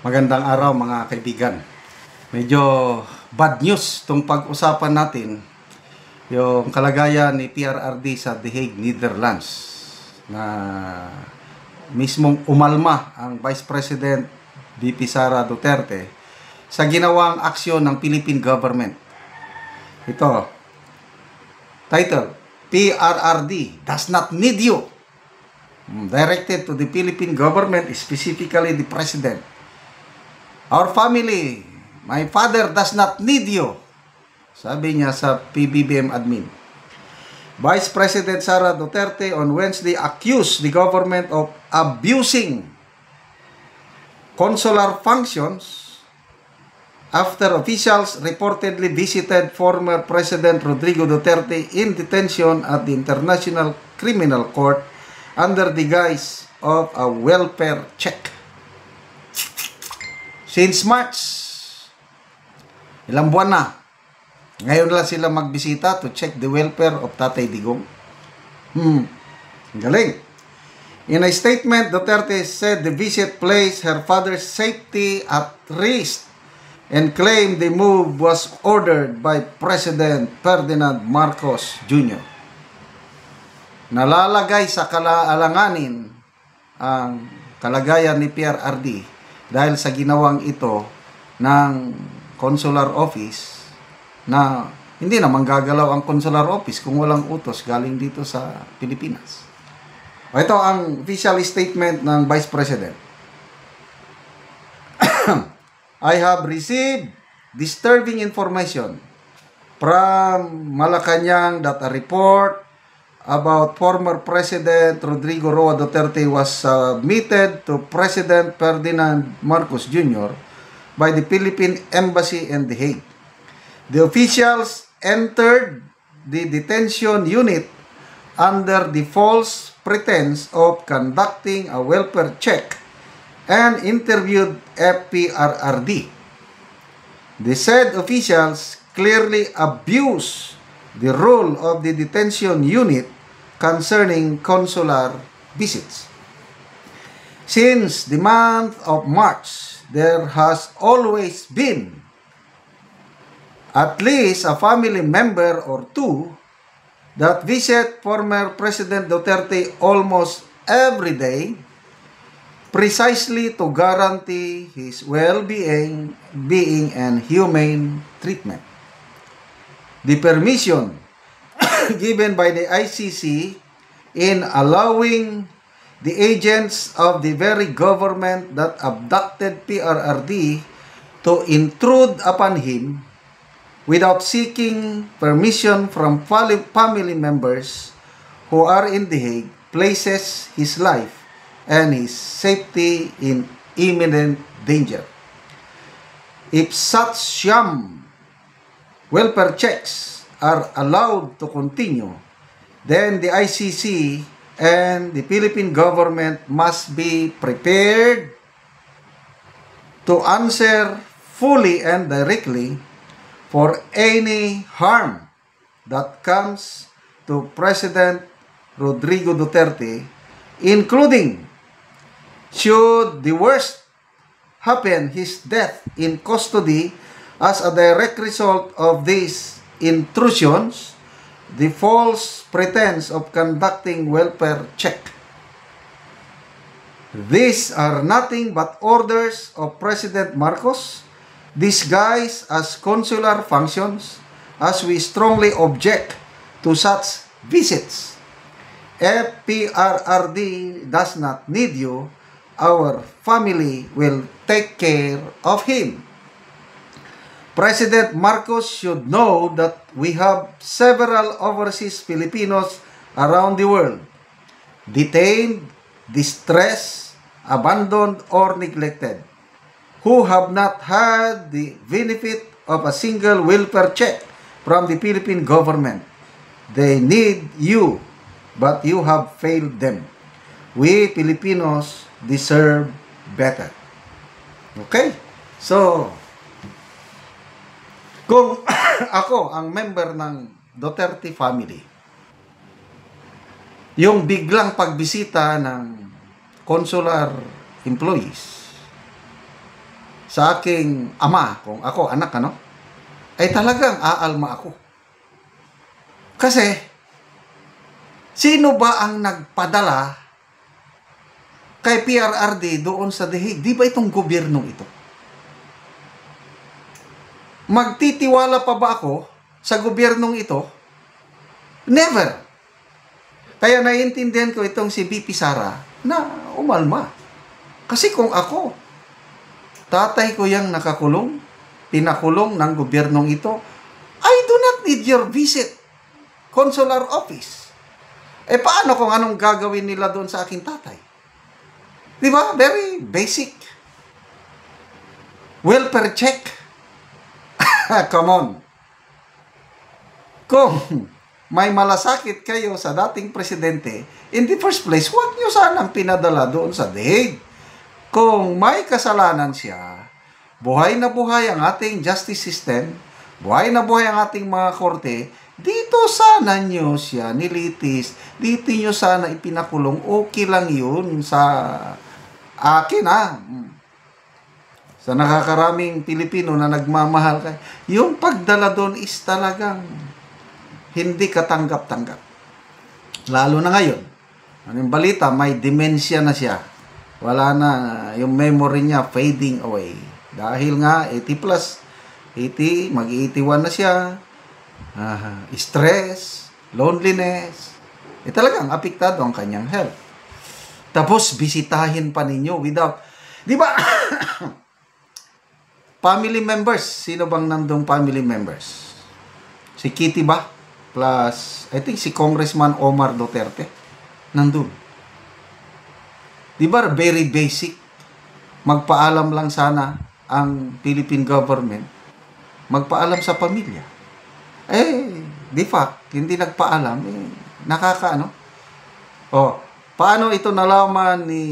Magandang araw mga kaibigan. Medyo bad news itong pag-usapan natin, yung kalagayan ni PRRD sa The Hague, Netherlands, na mismong umalma ang Vice President VP Sara Duterte sa ginawang aksyon ng Philippine government. Ito, title, PRRD does not need you. Directed to the Philippine government, specifically the President. Our family, my father does not need you. Sabi niya sa PBBM admin. Vice President Sara Duterte on Wednesday accused the government of abusing consular functions after officials reportedly visited former President Rodrigo Duterte in detention at the International Criminal Court under the guise of a welfare check. Since March, ilang buwan na, ngayon lang sila magbisita to check the welfare of Tatay Digong. Galing. In a statement, Duterte said the visit placed her father's safety at risk and claimed the move was ordered by President Ferdinand Marcos Jr. Nalalagay sa kaalanganin ang kalagayan ni PRRD dahil sa ginawang ito ng consular office na hindi naman gagalaw ang consular office kung walang utos galing dito sa Pilipinas. Ito ang official statement ng Vice President. I have received disturbing information from Malacanang that a report about former President Rodrigo Roa Duterte was submitted to President Ferdinand Marcos Jr. by the Philippine Embassy in The Hague. The officials entered the detention unit under the false pretense of conducting a welfare check and interviewed FPRRD. The said officials clearly abused the role of the detention unit concerning consular visits. Since the month of March, there has always been at least a family member or two that visit former President Duterte almost every day, precisely to guarantee his well-being and humane treatment. The permission given by the ICC in allowing the agents of the very government that abducted PRRD to intrude upon him without seeking permission from family members who are in The Hague places his life and his safety in imminent danger. If such sham welfare checks are allowed to continue, then the ICC and the Philippine government must be prepared to answer fully and directly for any harm that comes to President Rodrigo Duterte, including, should the worst happen, his death in custody as a direct result of these intrusions, the false pretense of conducting welfare check. These are nothing but orders of President Marcos, disguised as consular functions, as we strongly object to such visits. FPRRD does not need you. Our family will take care of him. President Marcos should know that we have several overseas Filipinos around the world, detained, distressed, abandoned, or neglected, who have not had the benefit of a single welfare check from the Philippine government. They need you, but you have failed them. We Filipinos deserve better. Okay? So, kung ako ang member ng Duterte family, yung biglang pagbisita ng consular employees, sa aking ama, kung ako anak, ano, ay talagang aalma ako. Kasi, sino ba ang nagpadala kay PRRD doon sa The Hague? Di ba itong gobyernong ito? Magtitiwala pa ba ako sa gobyernong ito? Never. Kaya naiintindihan ko itong si BP Sara na umalma. Kasi kung ako, tatay ko yang nakakulong, pinakulong ng gobyernong ito, I do not need your visit, consular office. Paano kung anong gagawin nila doon sa aking tatay? Di ba? Very basic. Welfare check. Come on. Kung may malasakit kayo sa dating presidente, in the first place, huwag nyo sanang pinadala doon sa The Hague. Kung may kasalanan siya, buhay na buhay ang ating justice system, buhay na buhay ang ating mga korte, dito sana nyo siya nilitis, dito nyo sana ipinakulong, okay lang yun sa akin, sa nakakaraming Pilipino na nagmamahal ka. Yung pagdala doon is talagang hindi katanggap-tanggap. Lalo na ngayon. Anong balita, may dementia na siya. Wala na, yung memory niya fading away. Dahil nga, 80 plus, 80, mag-81 na siya. Stress, loneliness. Talagang apektado ang kanyang health. Tapos, bisitahin pa ninyo without, di ba? Family members. Sino bang nandong family members? Si Kitty ba? Plus, I think si Congressman Omar Duterte. Nandun. Di ba, very basic. Magpaalam lang sana ang Philippine government. Magpaalam sa pamilya. Di fact, hindi nagpaalam. Nakakaano? Paano ito nalaman ni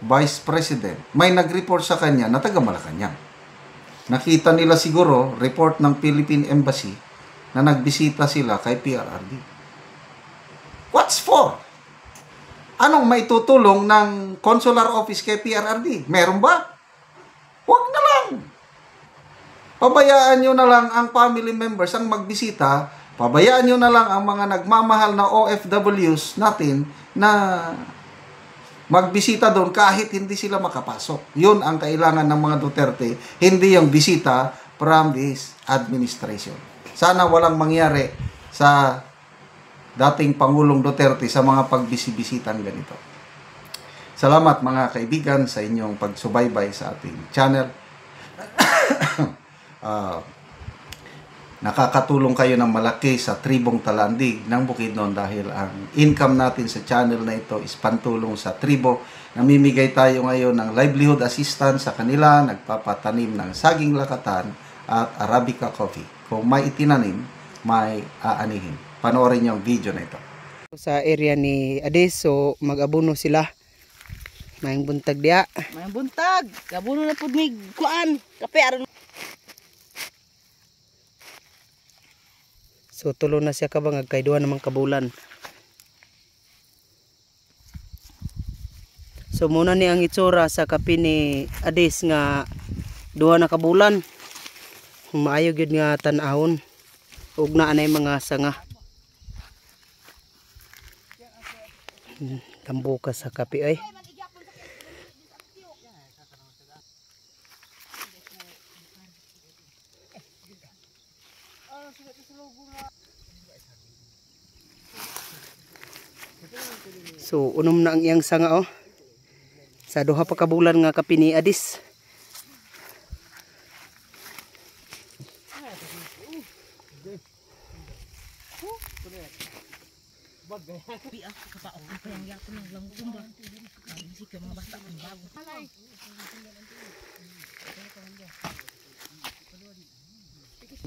Vice President? May nag-report sa kanya na taga Malacanang. Nakita nila siguro, report ng Philippine Embassy na nagbisita sila kay PRRD. What's for? Anong may tutulong ng consular office kay PRRD? Meron ba? Huwag na lang. Pabayaan nyo na lang ang family members ang magbisita. Pabayaan nyo na lang ang mga nagmamahal na OFWs natin na magbisita doon kahit hindi sila makapasok. Yun ang kailangan ng mga Duterte, hindi yung bisita from this administration. Sana walang mangyari sa dating Pangulong Duterte sa mga pagbisibisitan ganito. Salamat mga kaibigan sa inyong pagsubaybay sa ating channel. Nakakatulong kayo ng malaki sa tribong Talandig ng Bukidnon dahil ang income natin sa channel na ito is pantulong sa tribo. Namimigay tayo ngayon ng livelihood assistance sa kanila, nagpapatanim ng saging lakatan at Arabica coffee. Kung may itinanim, may aanihin. Panoorin niyo ang video na ito. Sa area ni Ades, so mag-abuno sila. Mayang buntag dia. Mayang buntag. Abuno na pud ni kuan. Kape aron. So tulo na siya kabang kay duha namang kabulan. So muna ni ang itsura sa kape ni Ades nga duha na kabulan. Maayo gyud nga tan-ahon. Ug naa nay mga sanga. Tambo ka sa kape ay. So unom na ang iyang sanga sa duha pa ka bulan nga kape ni Ades.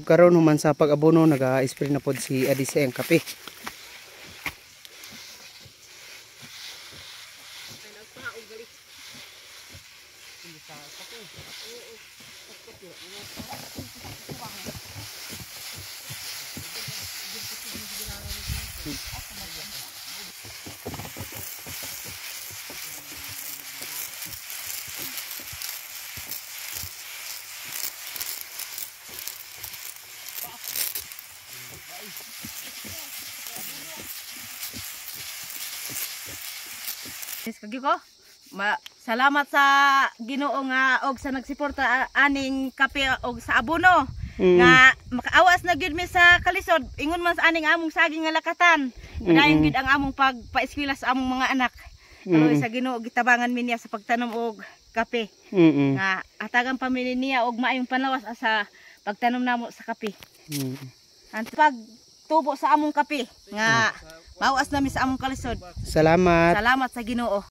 Karon human sa pag-abono naga-spray na pod si Ades sa iyang kape. Kagi ko. Salamat sa Ginoo nga og sa nagsuporta aning kape og sa abono. Nga makaawas na gyud mi sa kalisod. Ingon man sa aning among saging nga lakatan. Padayon gyud ang among pagpaeskwela sa among mga anak. Pero sa Ginoo gitabangan mi niya sa pagtanom og kape. Nga atagan pa mi niya og maayong panlawas sa pagtanom namo sa kape. Ang pagtubo sa among kape nga mawas nami sa among kalisod. Salamat. Salamat sa Ginoo.